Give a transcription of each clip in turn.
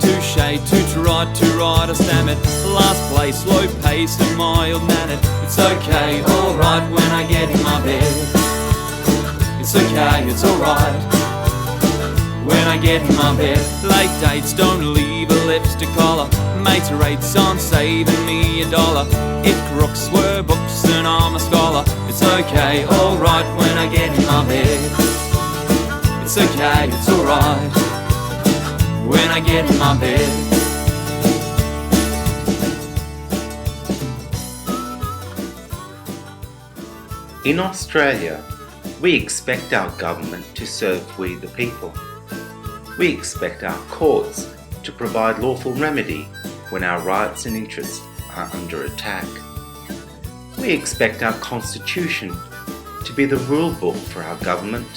Touche, too right, I stammered. Last place, low pace and mild-mannered. It's okay, alright when I get in my bed. It's okay, it's alright when I get in my bed. Late dates, don't leave a lipstick collar. Mates rates on saving me $1. If crooks were books and I'm a scholar. It's okay, alright when I get in my bed. It's okay, it's alright when I get in my bed. In Australia, we expect our government to serve we the people. We expect our courts to provide lawful remedy when our rights and interests are under attack. We expect our constitution to be the rule book for our government.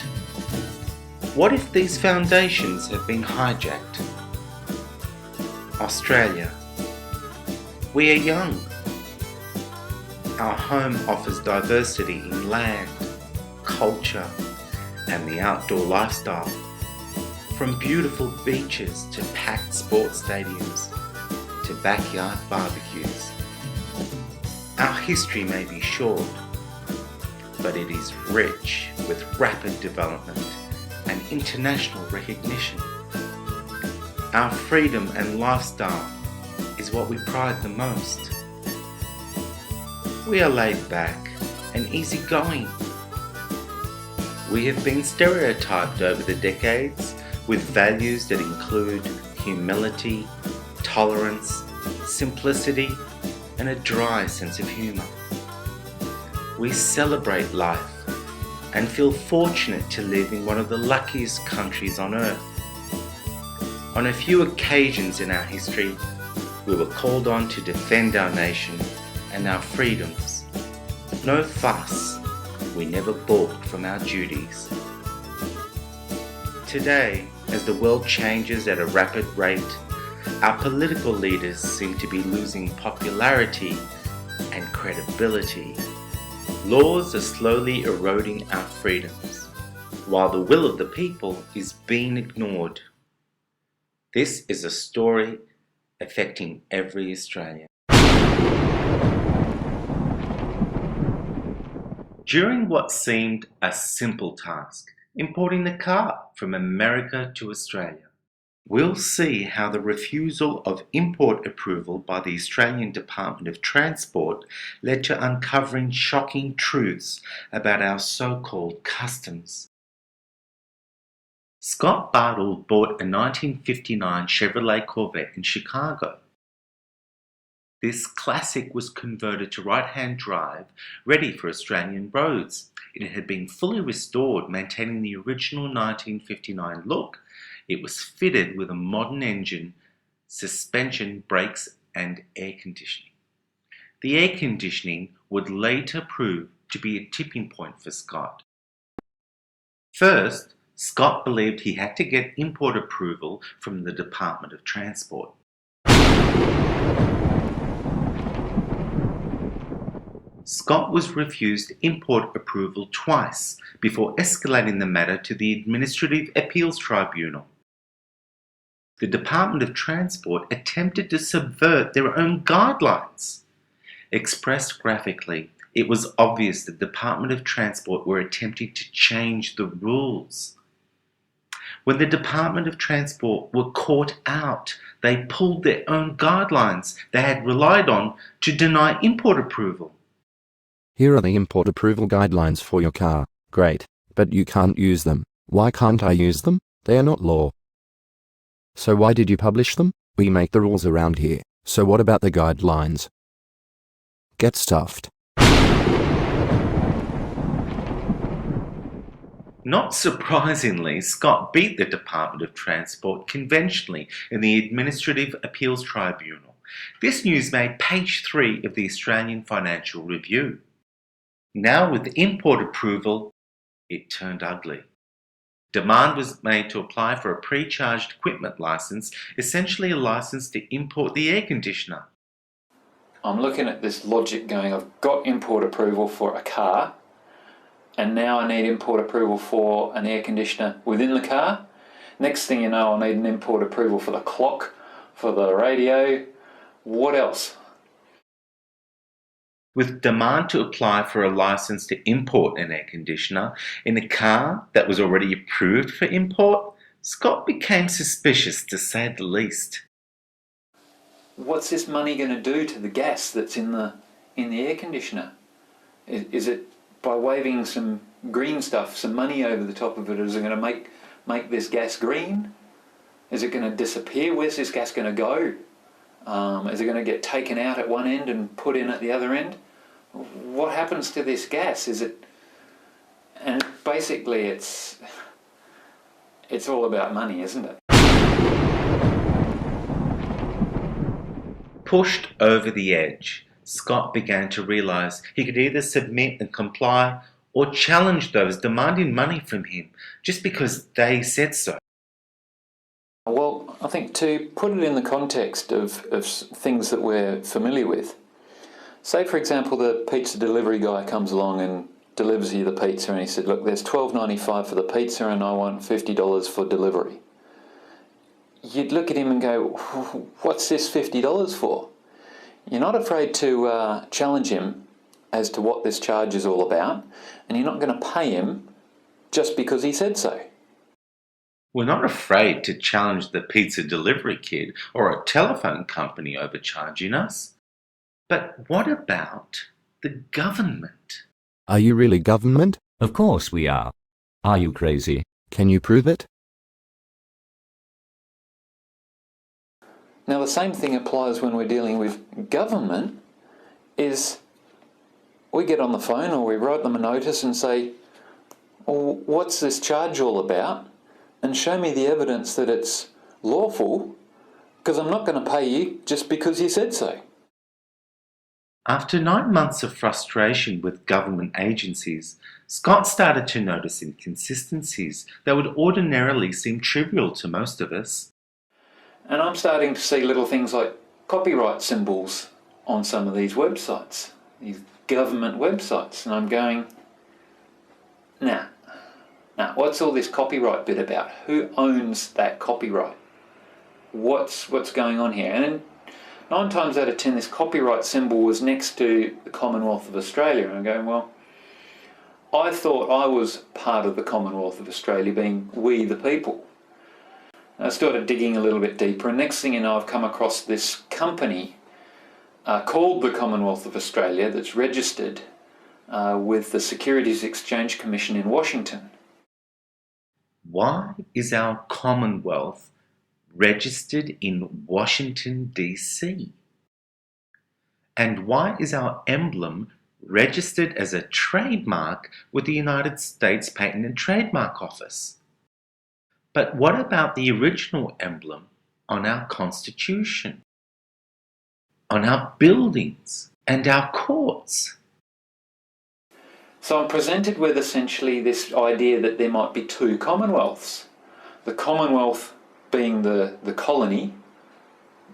What if these foundations have been hijacked? Australia, we are young. Our home offers diversity in land, culture, and the outdoor lifestyle. From beautiful beaches to packed sports stadiums to backyard barbecues. Our history may be short, but it is rich with rapid development and international recognition. Our freedom and lifestyle is what we pride the most. We are laid back and easygoing. We have been stereotyped over the decades with values that include humility, tolerance, simplicity, and a dry sense of humour. We celebrate life and feel fortunate to live in one of the luckiest countries on earth. On a few occasions in our history, we were called on to defend our nation and our freedoms. No fuss, we never balked from our duties. Today, as the world changes at a rapid rate, our political leaders seem to be losing popularity and credibility. Laws are slowly eroding our freedoms, while the will of the people is being ignored. This is a story affecting every Australian. During what seemed a simple task, importing the car from America to Australia, we'll see how the refusal of import approval by the Australian Department of Transport led to uncovering shocking truths about our so-called customs. Scott Bartle bought a 1959 Chevrolet Corvette in Chicago. This classic was converted to right-hand drive, ready for Australian roads. It had been fully restored, maintaining the original 1959 look. It was fitted with a modern engine, suspension, brakes, and air conditioning. The air conditioning would later prove to be a tipping point for Scott. First, Scott believed he had to get import approval from the Department of Transport. Scott was refused import approval twice before escalating the matter to the Administrative Appeals Tribunal. The Department of Transport attempted to subvert their own guidelines. Expressed graphically, it was obvious the Department of Transport were attempting to change the rules. When the Department of Transport were caught out, they pulled their own guidelines they had relied on to deny import approval. Here are the import approval guidelines for your car. Great, but you can't use them. Why can't I use them? They are not law. So why did you publish them? We make the rules around here. So what about the guidelines? Get stuffed. Not surprisingly, Scott beat the Department of Transport conventionally in the Administrative Appeals Tribunal. This news made page 3 of the Australian Financial Review. Now with import approval, it turned ugly. Demand was made to apply for a pre-charged equipment licence, essentially a licence to import the air conditioner. I'm looking at this logic going, I've got import approval for a car, and now I need import approval for an air conditioner within the car. Next thing you know, I'll need an import approval for the clock for the radio. What else? With demand to apply for a license to import an air conditioner in a car that was already approved for import, Scott became suspicious, to say the least. What's this money going to do to the gas that's in the air conditioner? Is it by waving some green stuff, some money over the top of it, is it going to make this gas green? Is it going to disappear? Where's this gas going to go? Is it going to get taken out at one end and put in at the other end? What happens to this gas? And basically it's all about money, isn't it? Pushed over the edge, Scott began to realise he could either submit and comply or challenge those demanding money from him just because they said so. Well, I think to put it in the context of things that we're familiar with, say for example the pizza delivery guy comes along and delivers you the pizza and he said, look, there's $12.95 for the pizza and I want $50 for delivery. You'd look at him and go, what's this $50 for? You're not afraid to challenge him as to what this charge is all about, and you're not going to pay him just because he said so. We're not afraid to challenge the pizza delivery kid or a telephone company overcharging us. But what about the government? Are you really government? Of course we are. Are you crazy? Can you prove it? Now the same thing applies when we're dealing with government, is we get on the phone or we write them a notice and say, well, what's this charge all about? And show me the evidence that it's lawful, because I'm not going to pay you just because you said so. After 9 months of frustration with government agencies, Scott started to notice inconsistencies that would ordinarily seem trivial to most of us. And I'm starting to see little things like copyright symbols on some of these websites, these government websites, and I'm going, nah, what's all this copyright bit about? Who owns that copyright? What's going on here? And 9 times out of 10, this copyright symbol was next to the Commonwealth of Australia, and I'm going, well, I thought I was part of the Commonwealth of Australia, being we the people. I started digging a little bit deeper, and next thing you know, I've come across this company called the Commonwealth of Australia that's registered with the Securities Exchange Commission in Washington. Why is our Commonwealth registered in Washington, D.C.? And why is our emblem registered as a trademark with the United States Patent and Trademark Office? But what about the original emblem on our Constitution, on our buildings and our courts? So I'm presented with essentially this idea that there might be 2 Commonwealths. The Commonwealth being the colony,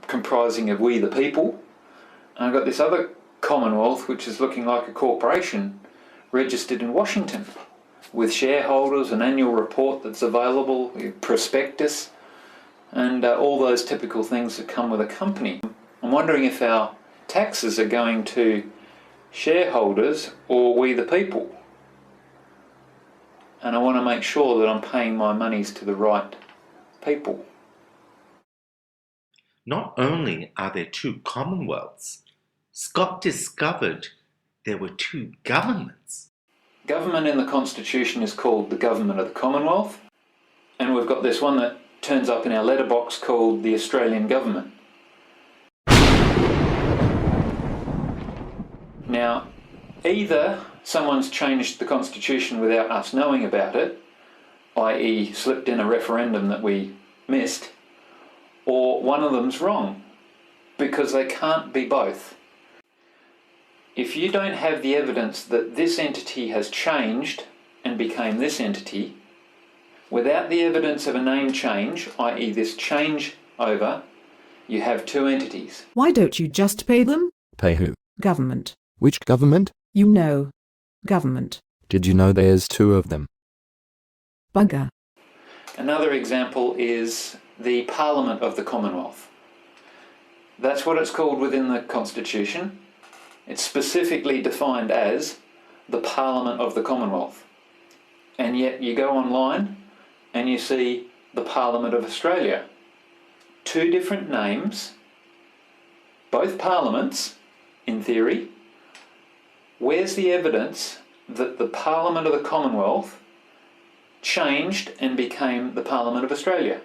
comprising of we the people, and I've got this other Commonwealth which is looking like a corporation registered in Washington, with shareholders, an annual report that's available, a prospectus, and all those typical things that come with a company. I'm wondering if our taxes are going to shareholders or we the people. And I want to make sure that I'm paying my monies to the right people. Not only are there 2 Commonwealths, Scott discovered there were 2 governments. Government in the Constitution is called the Government of the Commonwealth, and we've got this one that turns up in our letterbox called the Australian Government. Now, either someone's changed the Constitution without us knowing about it, i.e. slipped in a referendum that we missed, or one of them's wrong, because they can't be both. If you don't have the evidence that this entity has changed and became this entity, without the evidence of a name change, i.e. this change over, you have 2 entities. Why don't you just pay them? Pay who? Government. Which government? You know. Government. Did you know there's 2 of them? Bugger. Another example is the Parliament of the Commonwealth. That's what it's called within the Constitution. It's specifically defined as the Parliament of the Commonwealth. And yet you go online and you see the Parliament of Australia. Two different names, both parliaments, in theory. Where's the evidence that the Parliament of the Commonwealth changed and became the Parliament of Australia?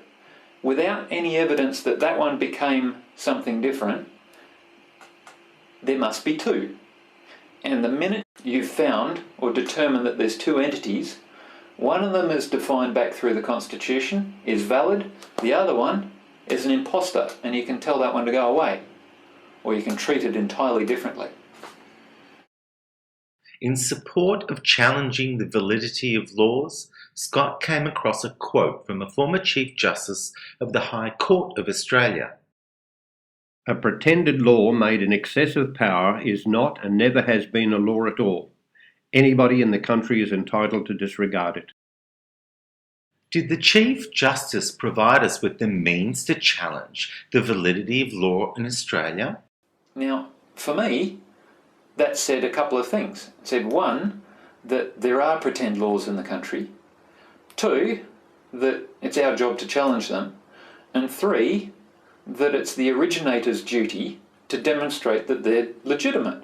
Without any evidence that that one became something different, there must be two. And the minute you've found or determined that there's two entities, one of them is defined back through the Constitution, is valid, the other one is an imposter, and you can tell that one to go away, or you can treat it entirely differently. In support of challenging the validity of laws, Scott came across a quote from a former Chief Justice of the High Court of Australia. A pretended law made in excessive power is not and never has been a law at all. Anybody in the country is entitled to disregard it. Did the Chief Justice provide us with the means to challenge the validity of law in Australia? Now, for me, that said a couple of things. It said, one, that there are pretend laws in the country. Two, that it's our job to challenge them. And three, that it's the originator's duty to demonstrate that they're legitimate.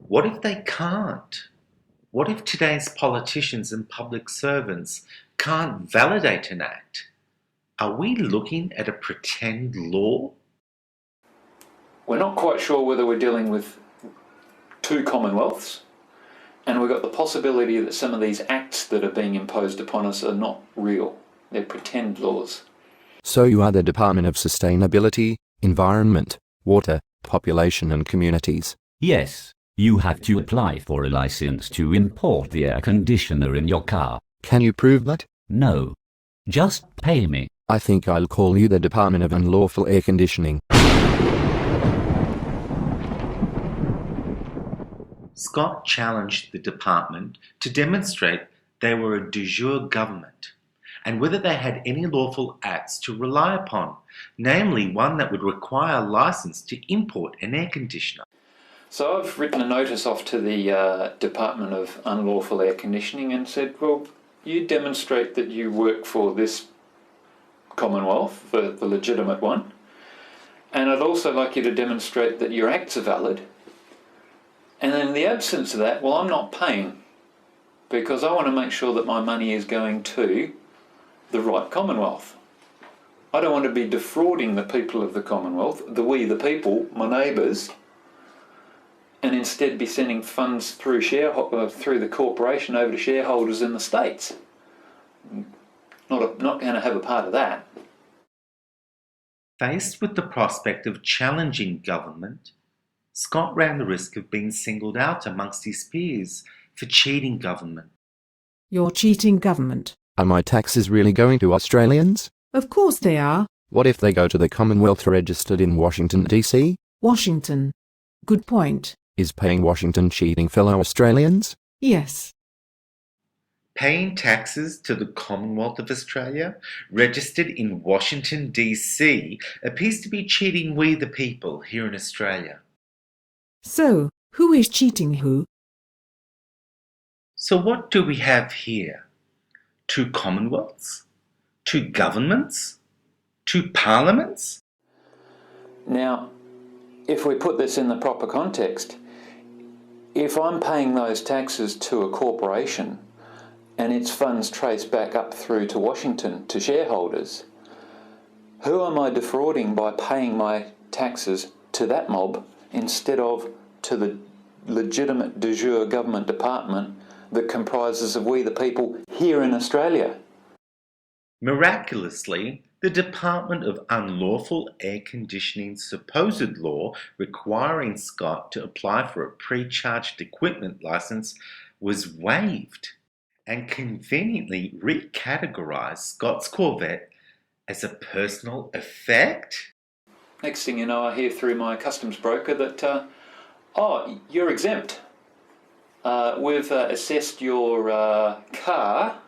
What if they can't? What if today's politicians and public servants can't validate an act? Are we looking at a pretend law? We're not quite sure whether we're dealing with two commonwealths, and we've got the possibility that some of these acts that are being imposed upon us are not real. They're pretend laws. So you are the Department of Sustainability, Environment, Water, Population and Communities. Yes, you have to apply for a license to import the air conditioner in your car. Can you prove that? No. Just pay me. I think I'll call you the Department of Unlawful Air Conditioning. Scott challenged the department to demonstrate they were a de jure government and whether they had any lawful acts to rely upon, namely one that would require a licence to import an air conditioner. So I've written a notice off to the Department of Unlawful Air Conditioning and said, well, you demonstrate that you work for this Commonwealth, the legitimate one, and I'd also like you to demonstrate that your acts are valid. And in the absence of that, well, I'm not paying because I want to make sure that my money is going to the right Commonwealth. I don't want to be defrauding the people of the Commonwealth, we the people, my neighbours, and instead be sending funds through the corporation over to shareholders in the States. Not going to have a part of that. Faced with the prospect of challenging government, Scott ran the risk of being singled out amongst his peers for cheating government. You're cheating government. Are my taxes really going to Australians? Of course they are. What if they go to the Commonwealth registered in Washington, D.C.? Washington. Good point. Is paying Washington cheating fellow Australians? Yes. Paying taxes to the Commonwealth of Australia, registered in Washington, D.C., appears to be cheating we the people here in Australia. So, who is cheating who? So what do we have here? Two Commonwealths? Two governments? Two parliaments? Now, if we put this in the proper context, if I'm paying those taxes to a corporation and its funds trace back up through to Washington to shareholders, who am I defrauding by paying my taxes to that mob instead of to the legitimate de jure government department that comprises of we the people here in Australia? Miraculously, the Department of Unlawful Air Conditioning's supposed law requiring Scott to apply for a pre-charged equipment licence was waived and conveniently recategorised Scott's Corvette as a personal effect. Next thing you know, I hear through my customs broker that, you're exempt. We've assessed your car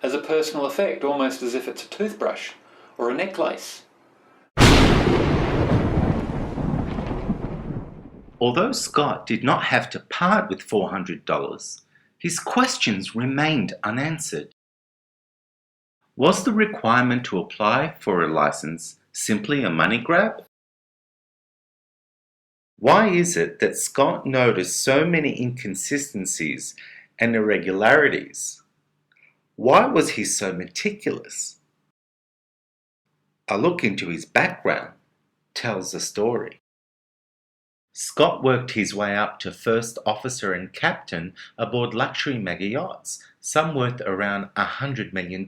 as a personal effect, almost as if it's a toothbrush or a necklace. Although Scott did not have to part with $400, his questions remained unanswered. Was the requirement to apply for a license simply a money grab? Why is it that Scott noticed so many inconsistencies and irregularities? Why was he so meticulous? A look into his background tells the story. Scott worked his way up to first officer and captain aboard luxury mega yachts, some worth around $100 million.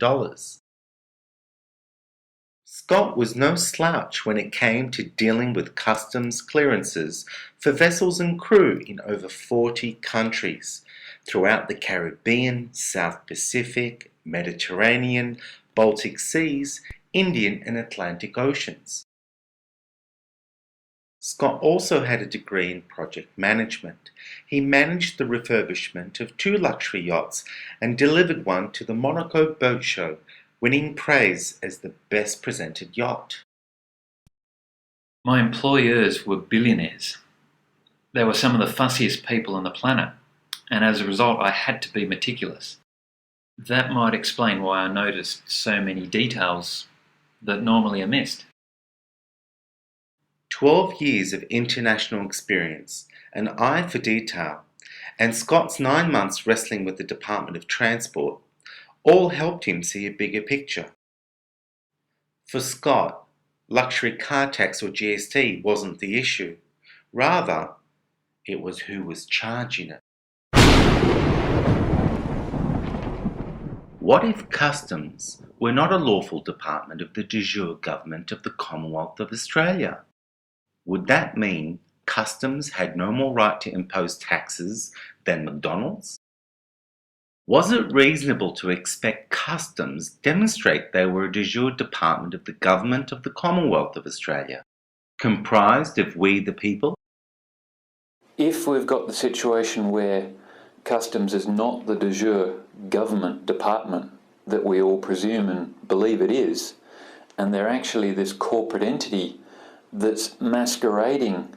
Scott was no slouch when it came to dealing with customs clearances for vessels and crew in over 40 countries throughout the Caribbean, South Pacific, Mediterranean, Baltic Seas, Indian and Atlantic Oceans. Scott also had a degree in project management. He managed the refurbishment of 2 luxury yachts and delivered one to the Monaco Boat Show, winning praise as the best presented yacht. My employers were billionaires. They were some of the fussiest people on the planet, and as a result I had to be meticulous. That might explain why I noticed so many details that normally are missed. 12 years of international experience, an eye for detail, and Scott's 9 months wrestling with the Department of Transport all helped him see a bigger picture. For Scott, luxury car tax or GST wasn't the issue. Rather, it was who was charging it. What if customs were not a lawful department of the de jure government of the Commonwealth of Australia? Would that mean customs had no more right to impose taxes than McDonald's? Was it reasonable to expect customs demonstrate they were a de jure department of the government of the Commonwealth of Australia, comprised of we the people? If we've got the situation where customs is not the de jure government department that we all presume and believe it is, and they're actually this corporate entity that's masquerading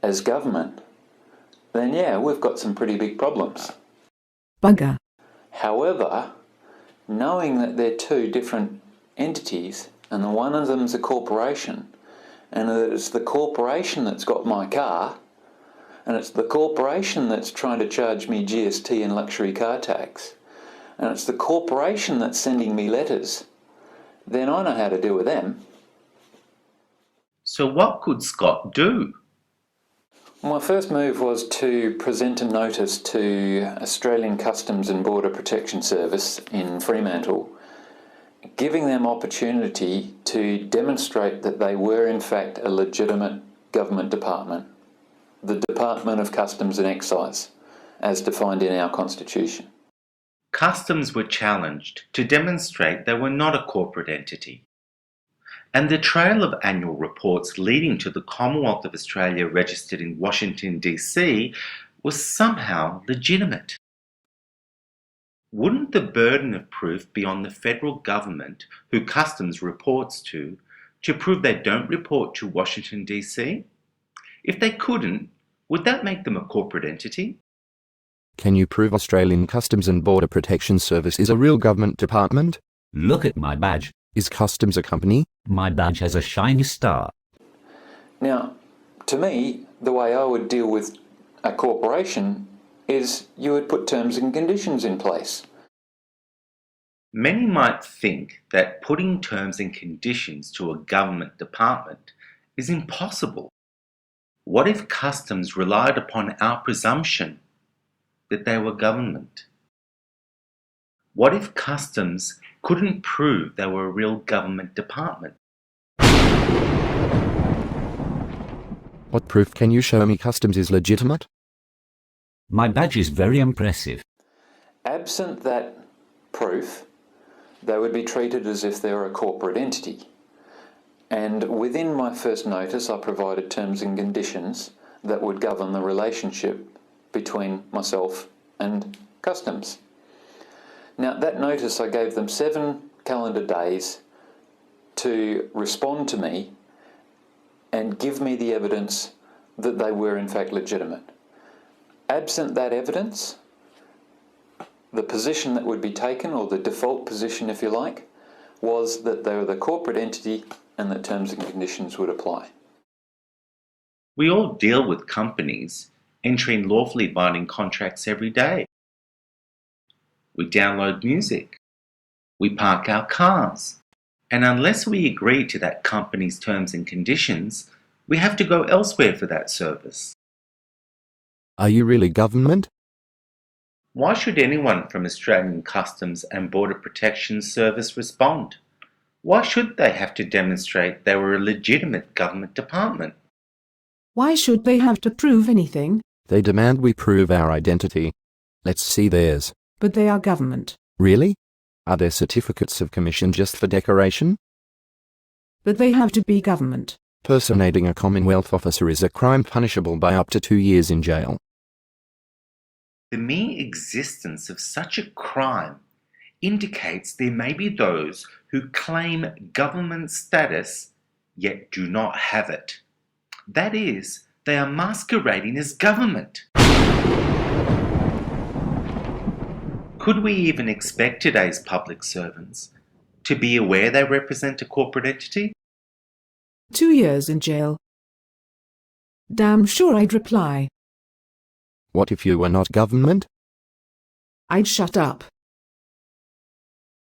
as government, then yeah, we've got some pretty big problems. Bugger. However, knowing that they're 2 different entities and the one of them's a corporation, and that it's the corporation that's got my car, and it's the corporation that's trying to charge me GST and luxury car tax, and it's the corporation that's sending me letters, then I know how to deal with them. So what could Scott do? My first move was to present a notice to Australian Customs and Border Protection Service in Fremantle, giving them opportunity to demonstrate that they were in fact a legitimate government department, the Department of Customs and Excise, as defined in our Constitution. Customs were challenged to demonstrate they were not a corporate entity. And the trail of annual reports leading to the Commonwealth of Australia registered in Washington, D.C. was somehow legitimate. Wouldn't the burden of proof be on the federal government, who Customs reports to prove they don't report to Washington, D.C.? If they couldn't, would that make them a corporate entity? Can you prove Australian Customs and Border Protection Service is a real government department? Look at my badge. Is Customs a company? My badge has a shiny star. Now, to me, the way I would deal with a corporation is you would put terms and conditions in place. Many might think that putting terms and conditions to a government department is impossible. What if Customs relied upon our presumption that they were government? What if Customs couldn't prove they were a real government department? What proof can you show me Customs is legitimate? My badge is very impressive. Absent that proof, they would be treated as if they were a corporate entity. And within my first notice, I provided terms and conditions that would govern the relationship between myself and Customs. Now, that notice, I gave them 7 calendar days to respond to me and give me the evidence that they were in fact legitimate. Absent that evidence, the position that would be taken, or the default position if you like, was that they were the corporate entity and that terms and conditions would apply. We all deal with companies entering lawfully binding contracts every day. We download music. We park our cars. And unless we agree to that company's terms and conditions, we have to go elsewhere for that service. Are you really government? Why should anyone from Australian Customs and Border Protection Service respond? Why should they have to demonstrate they were a legitimate government department? Why should they have to prove anything? They demand we prove our identity. Let's see theirs. But they are government. Really? Are there certificates of commission just for decoration? But they have to be government. Personating a Commonwealth officer is a crime punishable by up to 2 years in jail. The mere existence of such a crime indicates there may be those who claim government status yet do not have it. That is, they are masquerading as government. Could we even expect today's public servants to be aware they represent a corporate entity? 2 years in jail. Damn sure I'd reply. What if you were not government? I'd shut up.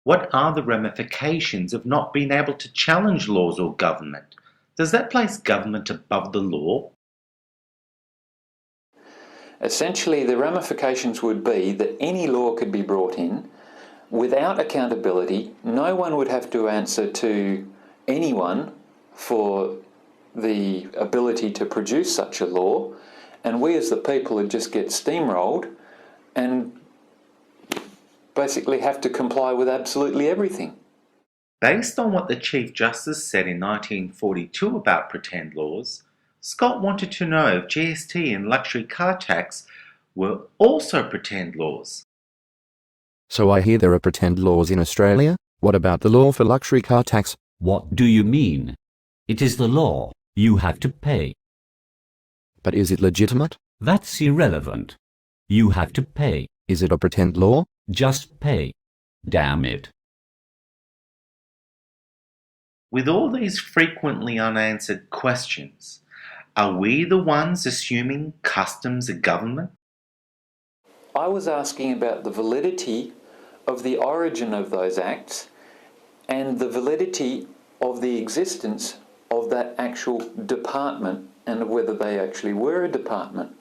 What are the ramifications of not being able to challenge laws or government? Does that place government above the law? Essentially, the ramifications would be that any law could be brought in without accountability. No one would have to answer to anyone for the ability to produce such a law, and we as the people would just get steamrolled and basically have to comply with absolutely everything. Based on what the Chief Justice said in 1942 about pretend laws, Scott wanted to know if GST and luxury car tax were also pretend laws. So I hear there are pretend laws in Australia. What about the law for luxury car tax? What do you mean? It is the law. You have to pay. But is it legitimate? That's irrelevant. You have to pay. Is it a pretend law? Just pay. Damn it. With all these frequently unanswered questions, are we the ones assuming customs are government? I was asking about the validity of the origin of those acts and the validity of the existence of that actual department and whether they actually were a department.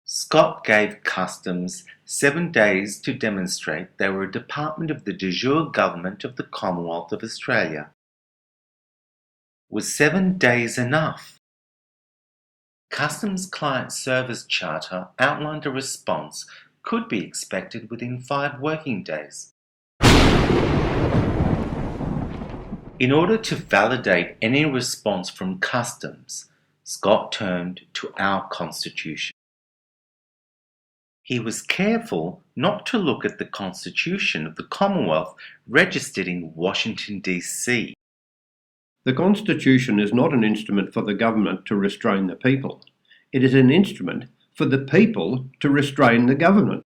Scott gave Customs 7 days to demonstrate they were a department of the de jure government of the Commonwealth of Australia. Was 7 days enough? Customs Client Service Charter outlined a response could be expected within 5 working days. In order to validate any response from Customs, Scott turned to our Constitution. He was careful not to look at the Constitution of the Commonwealth registered in Washington, D.C. The Constitution is not an instrument for the government to restrain the people. It is an instrument for the people to restrain the government.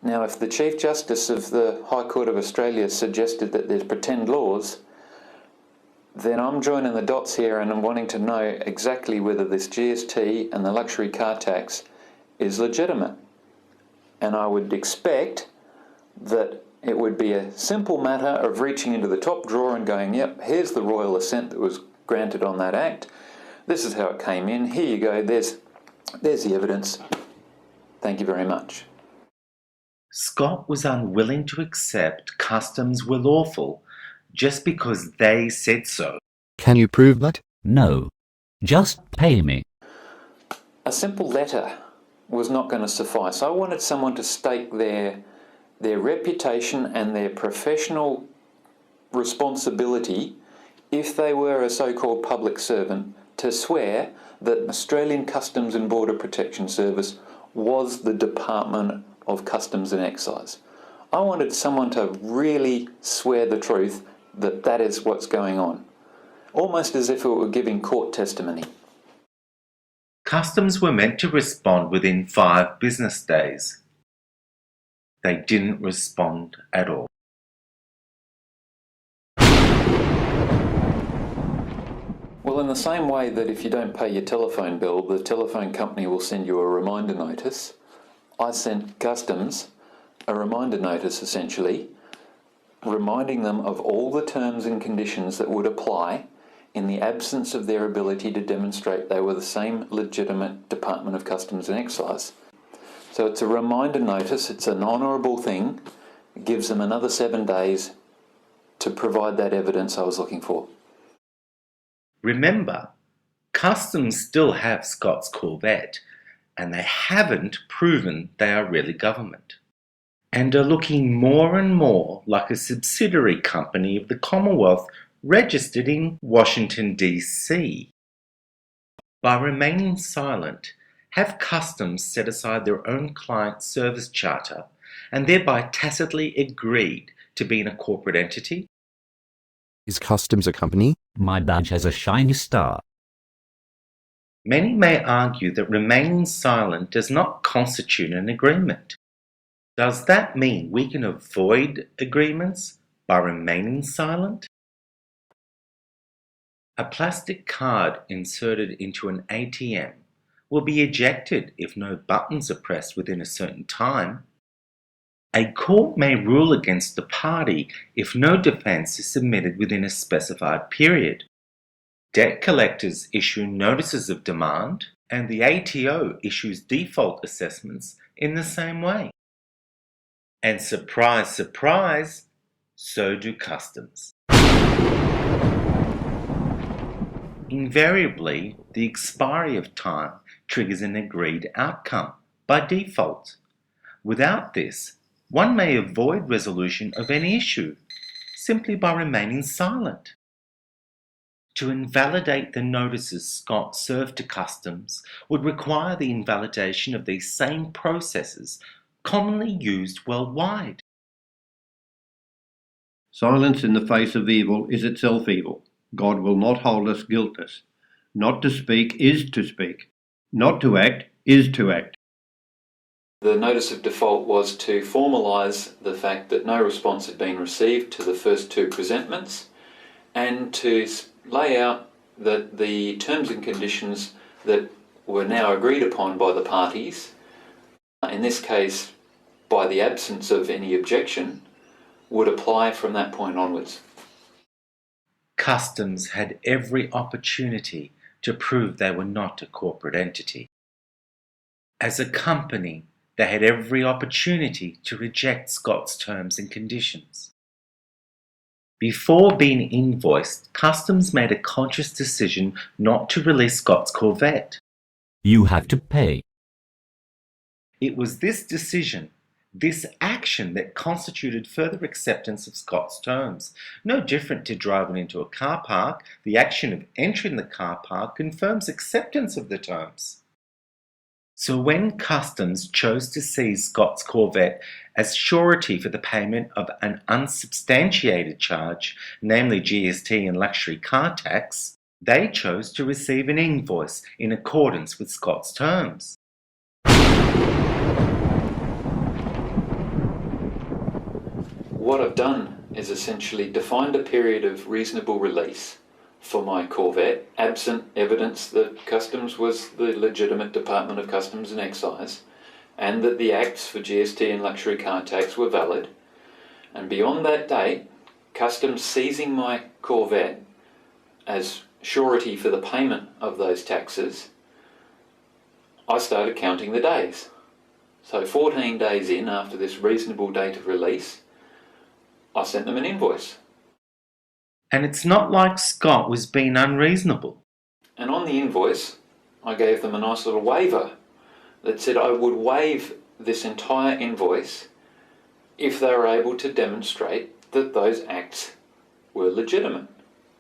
Now, if the Chief Justice of the High Court of Australia suggested that there's pretend laws, then I'm joining the dots here and I'm wanting to know exactly whether this GST and the luxury car tax is legitimate. And I would expect that it would be a simple matter of reaching into the top drawer and going, yep, here's the royal assent that was granted on that act. This is how it came in. Here you go. There's the evidence. Thank you very much. Scott was unwilling to accept customs were lawful just because they said so. Can you prove that? No. Just pay me. A simple letter was not going to suffice. I wanted someone to stake their reputation and their professional responsibility, if they were a so-called public servant, to swear that Australian Customs and Border Protection Service was the Department of Customs and Excise. I wanted someone to really swear the truth that that is what's going on, almost as if it were giving court testimony. Customs were meant to respond within 5 business days. They didn't respond at all. Well, in the same way that if you don't pay your telephone bill, the telephone company will send you a reminder notice, I sent Customs a reminder notice, essentially, reminding them of all the terms and conditions that would apply in the absence of their ability to demonstrate they were the same legitimate Department of Customs and Excise. So it's a reminder notice, it's an honourable thing, it gives them another 7 days to provide that evidence I was looking for. Remember, Customs still have Scott's Corvette, and they haven't proven they are really government, and are looking more and more like a subsidiary company of the Commonwealth registered in Washington, D.C. By remaining silent, have Customs set aside their own client service charter and thereby tacitly agreed to be in a corporate entity? Is Customs a company? My badge has a shiny star. Many may argue that remaining silent does not constitute an agreement. Does that mean we can avoid agreements by remaining silent? A plastic card inserted into an ATM will be ejected if no buttons are pressed within a certain time. A court may rule against the party if no defence is submitted within a specified period. Debt collectors issue notices of demand, and the ATO issues default assessments in the same way. And surprise, surprise, so do Customs. Invariably, the expiry of time triggers an agreed outcome by default. Without this, one may avoid resolution of any issue simply by remaining silent. To invalidate the notices Scott served to Customs would require the invalidation of these same processes commonly used worldwide. Silence in the face of evil is itself evil. God will not hold us guiltless. Not to speak is to speak. Not to act is to act. The notice of default was to formalise the fact that no response had been received to the first 2 presentments, and to lay out that the terms and conditions that were now agreed upon by the parties, in this case by the absence of any objection, would apply from that point onwards. Customs had every opportunity to prove they were not a corporate entity. As a company, they had every opportunity to reject Scott's terms and conditions. Before being invoiced, Customs made a conscious decision not to release Scott's Corvette. You have to pay. It was this decision, this action, that constituted further acceptance of Scott's terms. No different to driving into a car park, the action of entering the car park confirms acceptance of the terms. So when Customs chose to seize Scott's Corvette as surety for the payment of an unsubstantiated charge, namely GST and luxury car tax, they chose to receive an invoice in accordance with Scott's terms. What I've done is essentially defined a period of reasonable release for my Corvette, absent evidence that Customs was the legitimate Department of Customs and Excise, and that the acts for GST and luxury car tax were valid. And beyond that date, Customs seizing my Corvette as surety for the payment of those taxes, I started counting the days. So 14 days in, after this reasonable date of release, I sent them an invoice. And it's not like Scott was being unreasonable. And on the invoice, I gave them a nice little waiver that said I would waive this entire invoice if they were able to demonstrate that those acts were legitimate,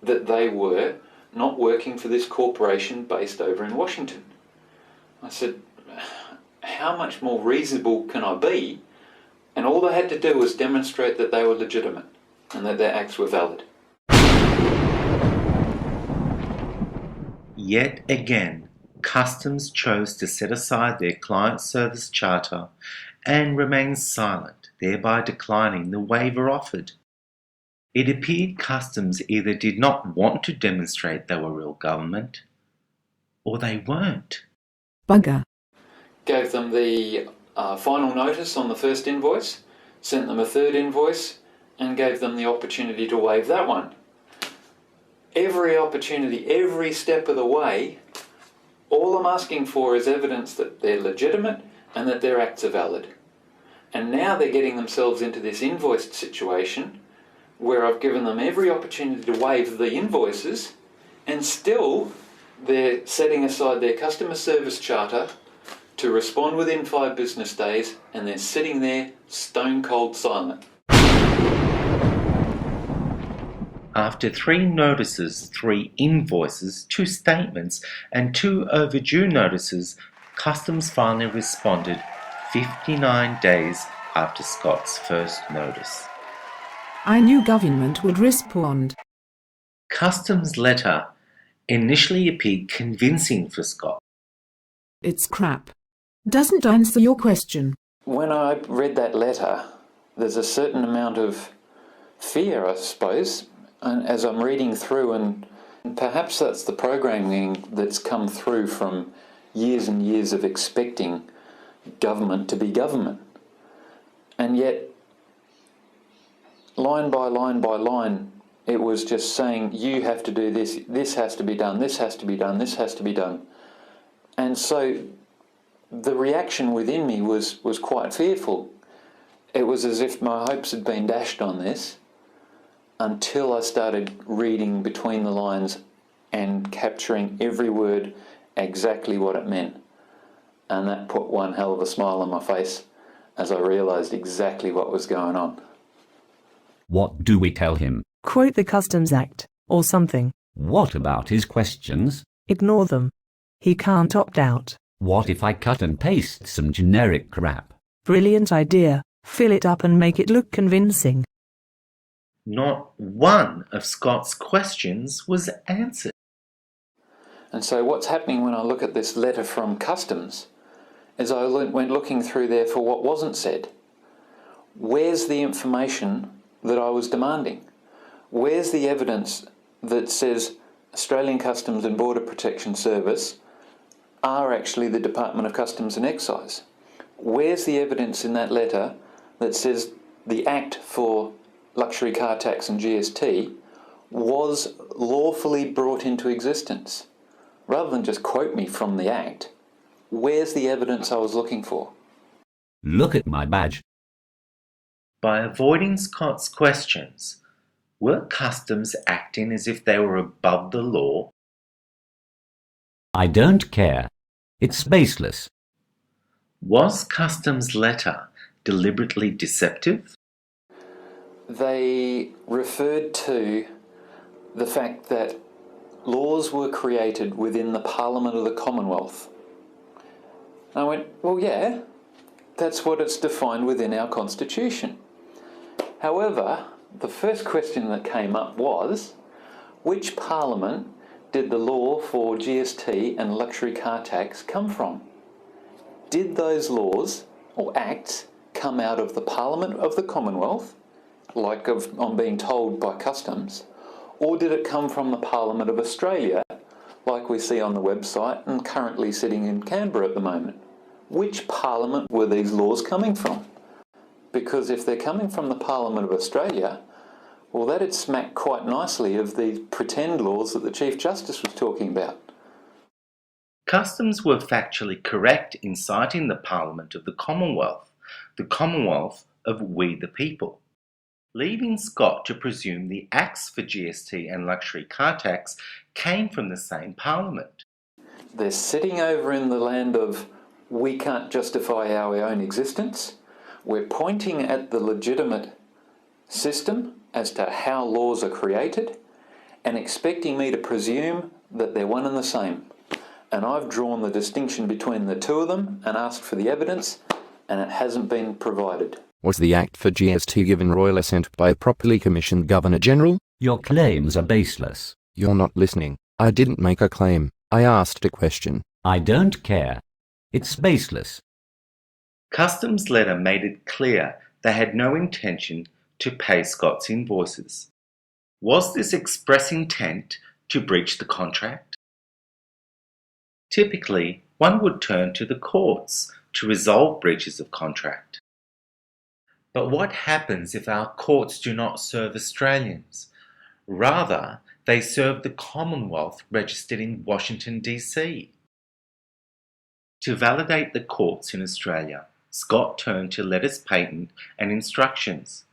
that they were not working for this corporation based over in Washington. I said, how much more reasonable can I be? And all they had to do was demonstrate that they were legitimate and that their acts were valid. Yet again, Customs chose to set aside their client service charter and remain silent, thereby declining the waiver offered. It appeared Customs either did not want to demonstrate they were real government, or they weren't. Bugger. Gave them the final notice on the first invoice, sent them a third invoice, and gave them the opportunity to waive that one. Every opportunity, every step of the way, all I'm asking for is evidence that they're legitimate and that their acts are valid. And now they're getting themselves into this invoiced situation where I've given them every opportunity to waive the invoices, and still they're setting aside their customer service charter to respond within 5 business days, and they're sitting there stone cold silent. After 3 notices, 3 invoices, 2 statements, and 2 overdue notices, Customs finally responded 59 days after Scott's first notice. I knew government would respond. Customs' letter initially appeared convincing for Scott. It's crap. Doesn't answer your question. When I read that letter, there's a certain amount of fear, I suppose, and as I'm reading through, and perhaps that's the programming that's come through from years and years of expecting government to be government. And yet, line by line by line, it was just saying, you have to do this, this has to be done, this has to be done, this has to be done. And so the reaction within me was quite fearful. It was as if my hopes had been dashed on this until I started reading between the lines and capturing every word exactly what it meant. And that put one hell of a smile on my face as I realised exactly what was going on. What do we tell him? Quote the Customs Act, or something. What about his questions? Ignore them. He can't opt out. What if I cut and paste some generic crap? Brilliant idea. Fill it up and make it look convincing. Not one of Scott's questions was answered. And so what's happening when I look at this letter from Customs is I went looking through there for what wasn't said. Where's the information that I was demanding? Where's the evidence that says Australian Customs and Border Protection Service are actually the Department of Customs and Excise? Where's the evidence in that letter that says the Act for Luxury Car Tax and GST was lawfully brought into existence? Rather than just quote me from the Act, where's the evidence I was looking for? Look at my badge. By avoiding Scott's questions, were Customs acting as if they were above the law? I don't care. It's baseless. Was Customs' letter deliberately deceptive? They referred to the fact that laws were created within the Parliament of the Commonwealth. I went, well, yeah, that's what it's defined within our Constitution. However, the first question that came up was, which Parliament did the law for GST and luxury car tax come from? Did those laws or acts come out of the Parliament of the Commonwealth, like I'm being told by Customs, or did it come from the Parliament of Australia, like we see on the website and currently sitting in Canberra at the moment? Which Parliament were these laws coming from? Because if they're coming from the Parliament of Australia, well, that'd smack quite nicely of the pretend laws that the Chief Justice was talking about. Customs were factually correct in citing the Parliament of the Commonwealth of we the people, leaving Scott to presume the acts for GST and luxury car tax came from the same Parliament. They're sitting over in the land of we can't justify our own existence. We're pointing at the legitimate system as to how laws are created and expecting me to presume that they're one and the same. And I've drawn the distinction between the two of them and asked for the evidence, and it hasn't been provided. Was the Act for GST given royal assent by a properly commissioned Governor-General? Your claims are baseless. You're not listening. I didn't make a claim. I asked a question. I don't care. It's baseless. Customs letter made it clear they had no intention to pay Scott's invoices. Was this express intent to breach the contract? Typically, one would turn to the courts to resolve breaches of contract. But what happens if our courts do not serve Australians? Rather, they serve the Commonwealth registered in Washington, DC. To validate the courts in Australia, Scott turned to letters patent and instructions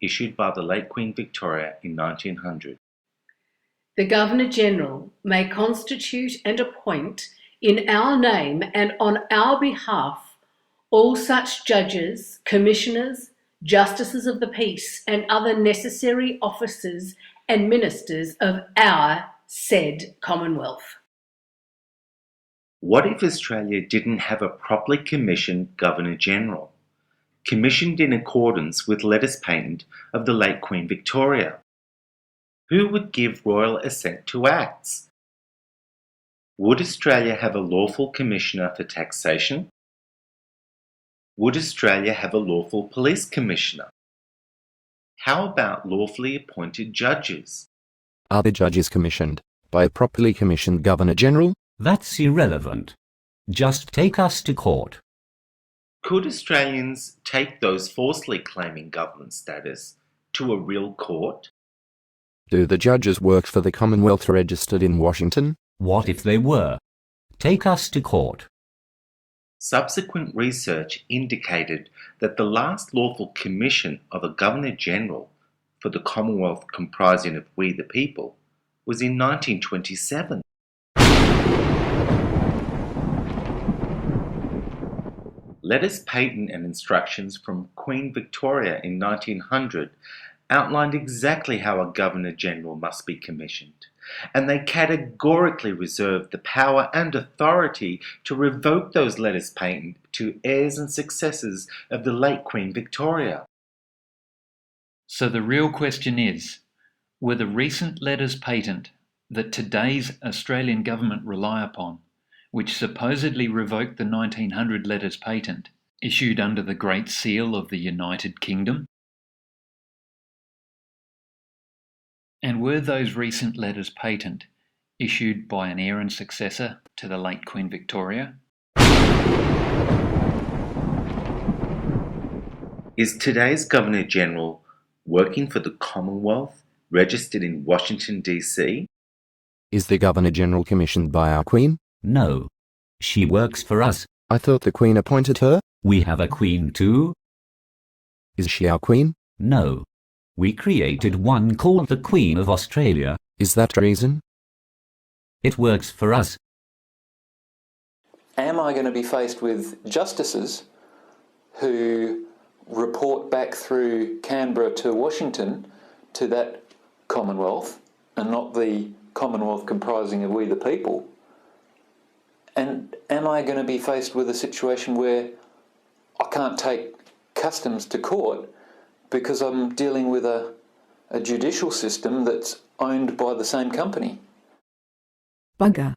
issued by the late Queen Victoria in 1900. The Governor-General may constitute and appoint in our name and on our behalf all such judges, commissioners, justices of the peace and other necessary officers and ministers of our said Commonwealth. What if Australia didn't have a properly commissioned Governor-General, commissioned in accordance with letters patent of the late Queen Victoria? Who would give royal assent to acts? Would Australia have a lawful Commissioner for Taxation? Would Australia have a lawful Police Commissioner? How about lawfully appointed judges? Are the judges commissioned by a properly commissioned Governor-General? That's irrelevant. Just take us to court. Could Australians take those falsely claiming government status to a real court? Do the judges work for the Commonwealth registered in Washington? What if they were? Take us to court. Subsequent research indicated that the last lawful commission of a Governor-General for the Commonwealth comprising of we the people was in 1927. Letters patent and instructions from Queen Victoria in 1900 outlined exactly how a Governor-General must be commissioned, and they categorically reserved the power and authority to revoke those letters patent to heirs and successors of the late Queen Victoria. So the real question is, were the recent letters patent that today's Australian government rely upon, which supposedly revoked the 1900 letters patent, issued under the Great Seal of the United Kingdom? And were those recent letters patent issued by an heir and successor to the late Queen Victoria? Is today's Governor-General working for the Commonwealth registered in Washington, DC? Is the Governor-General commissioned by our Queen? No. She works for us. I thought the Queen appointed her. We have a queen too. Is she our Queen? No. We created one called the Queen of Australia. Is that treason? It works for us. Am I going to be faced with justices who report back through Canberra to Washington to that Commonwealth and not the Commonwealth comprising of we the people? And am I going to be faced with a situation where I can't take customs to court because I'm dealing with a judicial system that's owned by the same company? Bugger.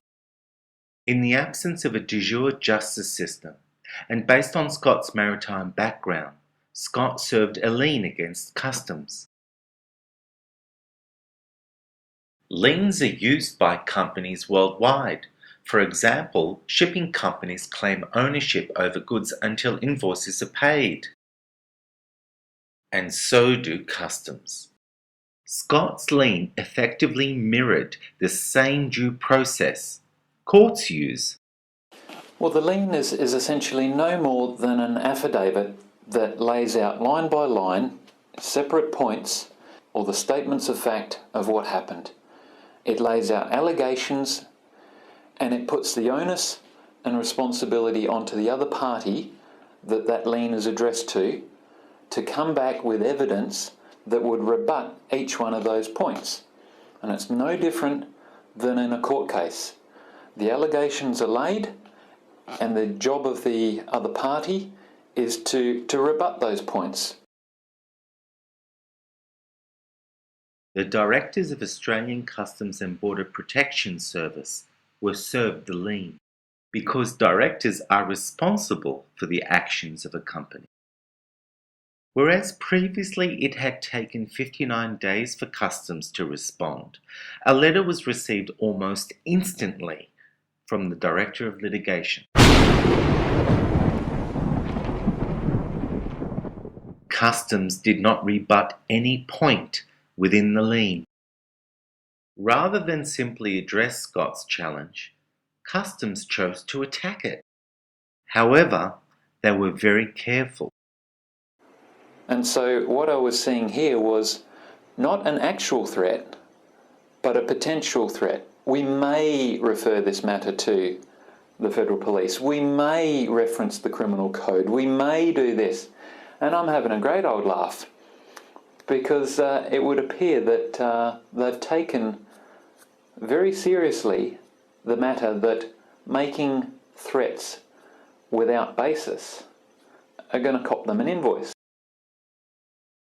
In the absence of a de jure justice system, and based on Scott's maritime background, Scott served a lien against customs. Liens are used by companies worldwide. For example, shipping companies claim ownership over goods until invoices are paid. And so do customs. Scott's lien effectively mirrored the same due process courts use. Well, the lien is essentially no more than an affidavit that lays out line by line separate points or the statements of fact of what happened. It lays out allegations and it puts the onus and responsibility onto the other party that lien is addressed to come back with evidence that would rebut each one of those points. And it's no different than in a court case. The allegations are laid, and the job of the other party is to rebut those points. The directors of Australian Customs and Border Protection Service were served the lien because directors are responsible for the actions of a company. Whereas previously it had taken 59 days for Customs to respond, a letter was received almost instantly from the Director of Litigation. Customs did not rebut any point within the lien. Rather than simply address Scott's challenge, Customs chose to attack it. However, they were very careful. And so what I was seeing here was not an actual threat, but a potential threat. We may refer this matter to the Federal Police. We may reference the Criminal Code. We may do this. And I'm having a great old laugh because it would appear that they've taken very seriously the matter that making threats without basis are going to cop them an invoice.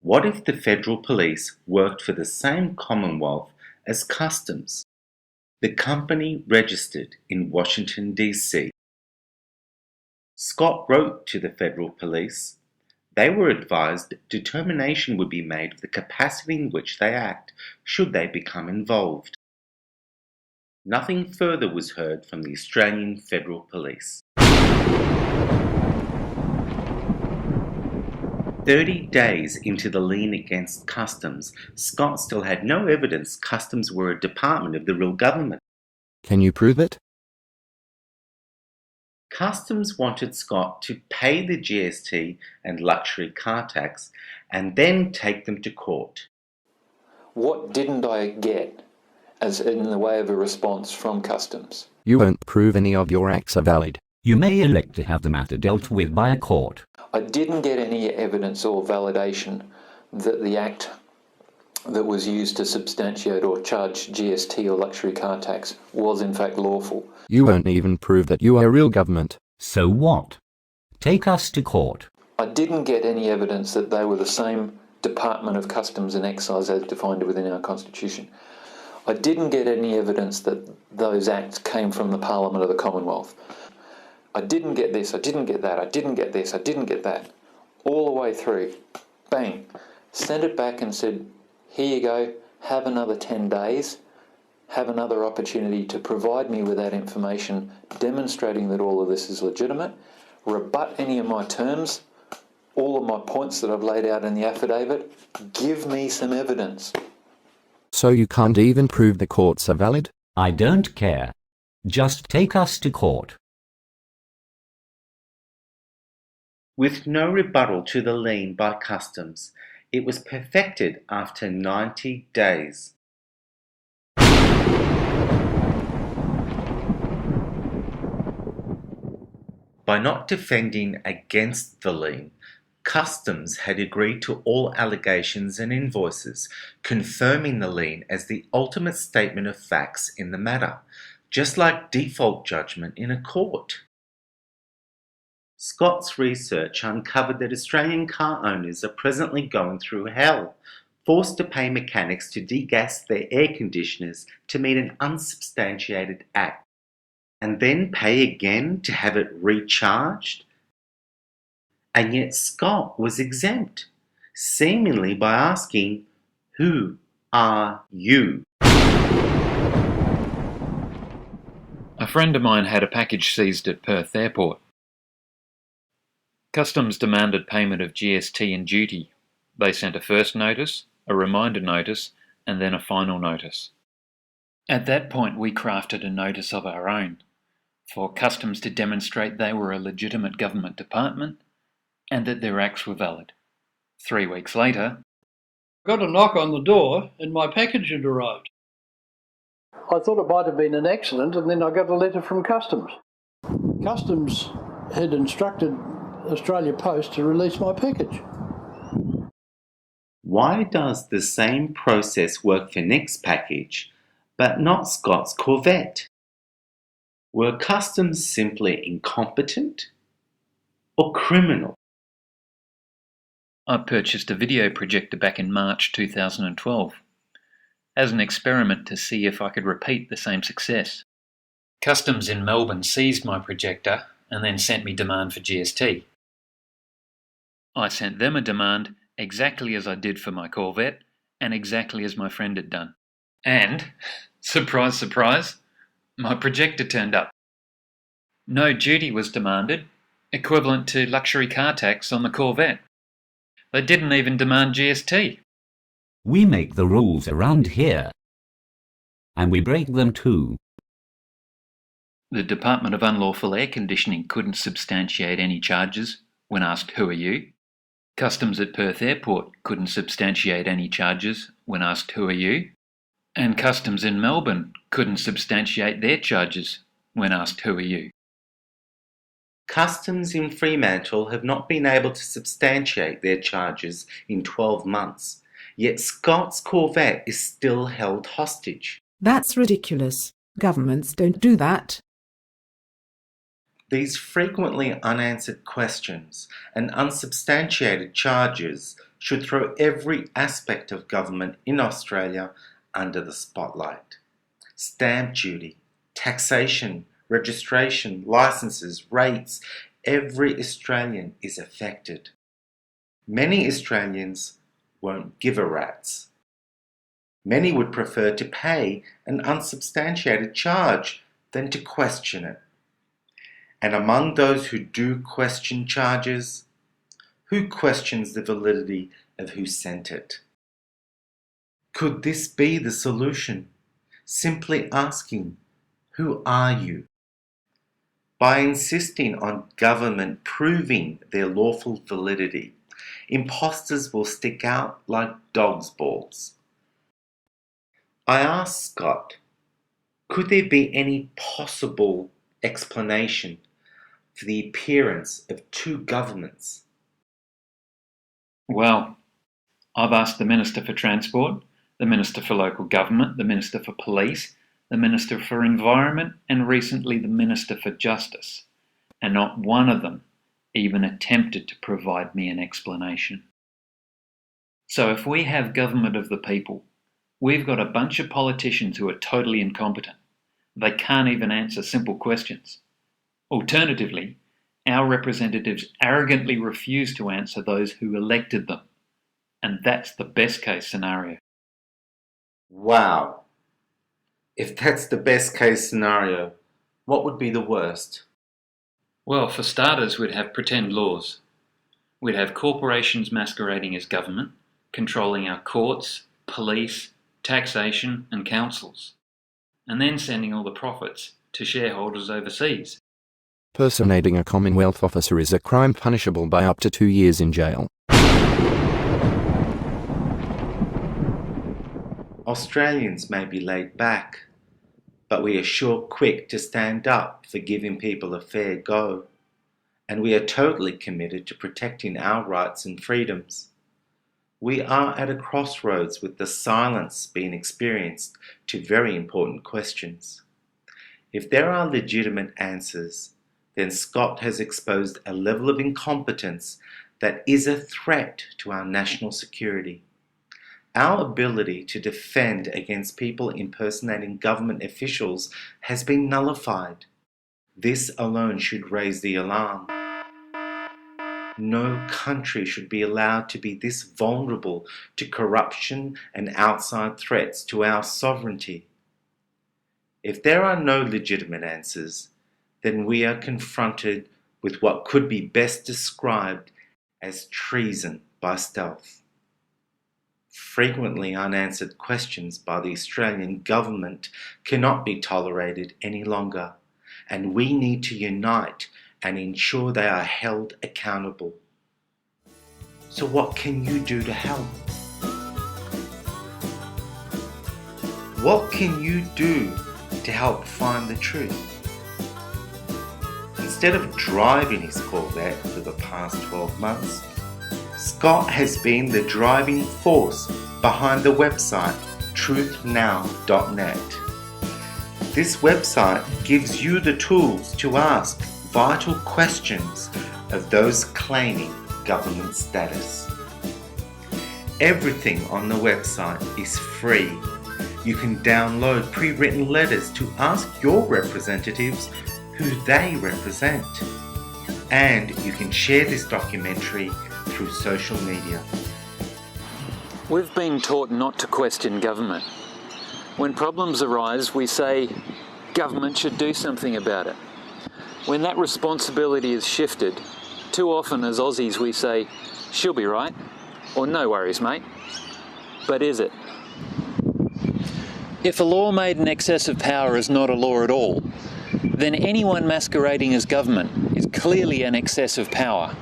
What if the Federal Police worked for the same Commonwealth as Customs? The company registered in Washington, D.C. Scott wrote to the Federal Police. They were advised determination would be made of the capacity in which they act should they become involved. Nothing further was heard from the Australian Federal Police. 30 days into the lien against Customs, Scott still had no evidence Customs were a department of the real government. Can you prove it? Customs wanted Scott to pay the GST and luxury car tax and then take them to court. What didn't I get as in the way of a response from Customs? You won't prove any of your acts are valid. You may elect to have the matter dealt with by a court. I didn't get any evidence or validation that the act that was used to substantiate or charge GST or luxury car tax was in fact lawful. You won't even prove that you are real government. So what? Take us to court. I didn't get any evidence that they were the same Department of Customs and Excise as defined within our Constitution. I didn't get any evidence that those acts came from the Parliament of the Commonwealth. I didn't get this, I didn't get that, I didn't get this, I didn't get that. All the way through. Bang. Sent it back and said, here you go, have another 10 days, have another opportunity to provide me with that information demonstrating that all of this is legitimate, rebut any of my terms, all of my points that I've laid out in the affidavit, give me some evidence. So you can't even prove the courts are valid? I don't care. Just take us to court. With no rebuttal to the lien by Customs, it was perfected after 90 days. By not defending against the lien, Customs had agreed to all allegations and invoices, confirming the lien as the ultimate statement of facts in the matter, just like default judgment in a court. Scott's research uncovered that Australian car owners are presently going through hell, forced to pay mechanics to degas their air conditioners to meet an unsubstantiated act, and then pay again to have it recharged. And yet Scott was exempt, seemingly by asking, "Who are you?" A friend of mine had a package seized at Perth Airport. Customs demanded payment of GST and duty. They sent a first notice, a reminder notice, and then a final notice. At that point, we crafted a notice of our own for Customs to demonstrate they were a legitimate government department and that their acts were valid. 3 weeks later, I got a knock on the door and my package had arrived. I thought it might have been an accident, and then I got a letter from Customs. Customs had instructed Australia Post to release my package. Why does the same process work for Nick's package, but not Scott's Corvette? Were customs simply incompetent or criminal? I purchased a video projector back in March 2012 as an experiment to see if I could repeat the same success. Customs in Melbourne seized my projector and then sent me demand for GST. I sent them a demand exactly as I did for my Corvette and exactly as my friend had done. And, surprise, surprise, my projector turned up. No duty was demanded, equivalent to luxury car tax on the Corvette. They didn't even demand GST. We make the rules around here. And we break them too. The Department of Unlawful Air Conditioning couldn't substantiate any charges when asked, "Who are you?" Customs at Perth Airport couldn't substantiate any charges when asked, "Who are you?" And Customs in Melbourne couldn't substantiate their charges when asked, "Who are you?" Customs in Fremantle have not been able to substantiate their charges in 12 months, yet Scott's Corvette is still held hostage. That's ridiculous. Governments don't do that. These frequently unanswered questions and unsubstantiated charges should throw every aspect of government in Australia under the spotlight. Stamp duty, taxation, registration, licenses, rates, every Australian is affected. Many Australians won't give a rat's. Many would prefer to pay an unsubstantiated charge than to question it. And among those who do question charges, who questions the validity of who sent it? Could this be the solution? Simply asking, who are you? By insisting on government proving their lawful validity, imposters will stick out like dog's balls. I asked Scott, could there be any possible explanation for the appearance of two governments? Well, I've asked the Minister for Transport, the Minister for Local Government, the Minister for Police, the Minister for Environment, and recently the Minister for Justice, and not one of them even attempted to provide me an explanation. So if we have government of the people, we've got a bunch of politicians who are totally incompetent. They can't even answer simple questions. Alternatively, our representatives arrogantly refuse to answer those who elected them. And that's the best case scenario. Wow. If that's the best case scenario, what would be the worst? Well, for starters, we'd have pretend laws. We'd have corporations masquerading as government, controlling our courts, police, taxation and councils, and then sending all the profits to shareholders overseas. Personating a Commonwealth officer is a crime punishable by up to 2 years in jail. Australians may be laid back, but we are sure quick to stand up for giving people a fair go, and we are totally committed to protecting our rights and freedoms. We are at a crossroads with the silence being experienced to very important questions. If there are legitimate answers, then Scott has exposed a level of incompetence that is a threat to our national security. Our ability to defend against people impersonating government officials has been nullified. This alone should raise the alarm. No country should be allowed to be this vulnerable to corruption and outside threats to our sovereignty. If there are no legitimate answers, then we are confronted with what could be best described as treason by stealth. Frequently unanswered questions by the Australian government cannot be tolerated any longer, and we need to unite and ensure they are held accountable. So what can you do to help? What can you do to help find the truth? Instead of driving his Corvette for the past 12 months, Scott has been the driving force behind the website truthnow.net. This website gives you the tools to ask vital questions of those claiming government status. Everything on the website is free. You can download pre-written letters to ask your representatives who they represent. And you can share this documentary through social media. We've been taught not to question government. When problems arise, we say government should do something about it. When that responsibility is shifted, too often as Aussies we say, she'll be right, or no worries, mate. But is it? If a law made in excess of power is not a law at all, then anyone masquerading as government is clearly an excess of power.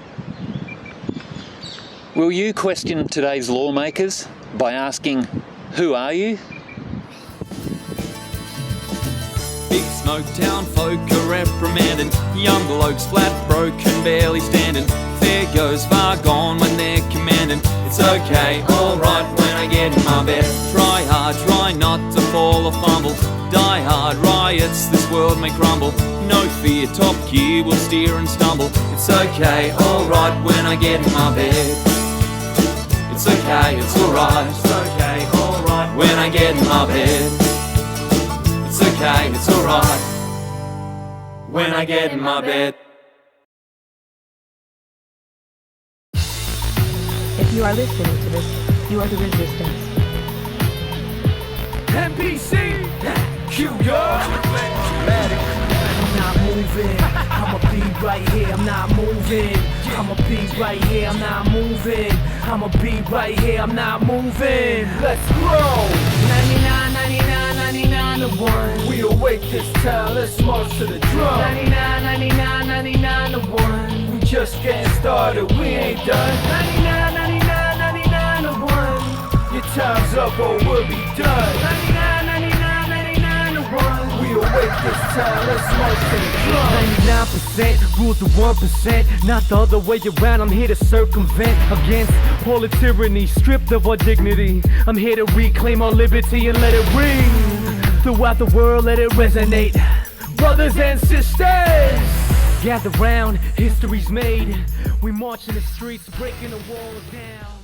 Will you question today's lawmakers by asking, who are you? Big smoke town folk are reprimanding, young blokes flat broken, barely standing. Fair goes far gone when they're commanding. It's okay, alright when I get in my bed. Try hard, try not to fall or fumble. Die hard, riots, this world may crumble. No fear, top gear will steer and stumble. It's okay, alright when I get in my bed. It's okay, it's alright. It's okay, alright when I get in my bed. It's okay, it's alright when I get in my bed. If you are listening to this, you are the resistance. NPC, Q York. I'm not moving, I'ma be right here, I'm not moving. I'ma be right here, I'm not moving. I'ma be right here, I'm not moving. Let's grow. 99, 99, 99 to 1. We awake this town, let's march to the drum. 99, 99, 99 to 1. We just getting started, we ain't done. 99, 99, 99 to 1. Your time's up or we'll be done. 99, 99, 99 to 1. We awake this time, let's march to the drum. 99% rules the 1%, not the other way around. I'm here to circumvent against all the tyranny, stripped of our dignity. I'm here to reclaim our liberty and let it ring throughout the world, let it resonate. Brothers and sisters, gather round, history's made. We march in the streets, breaking the walls down.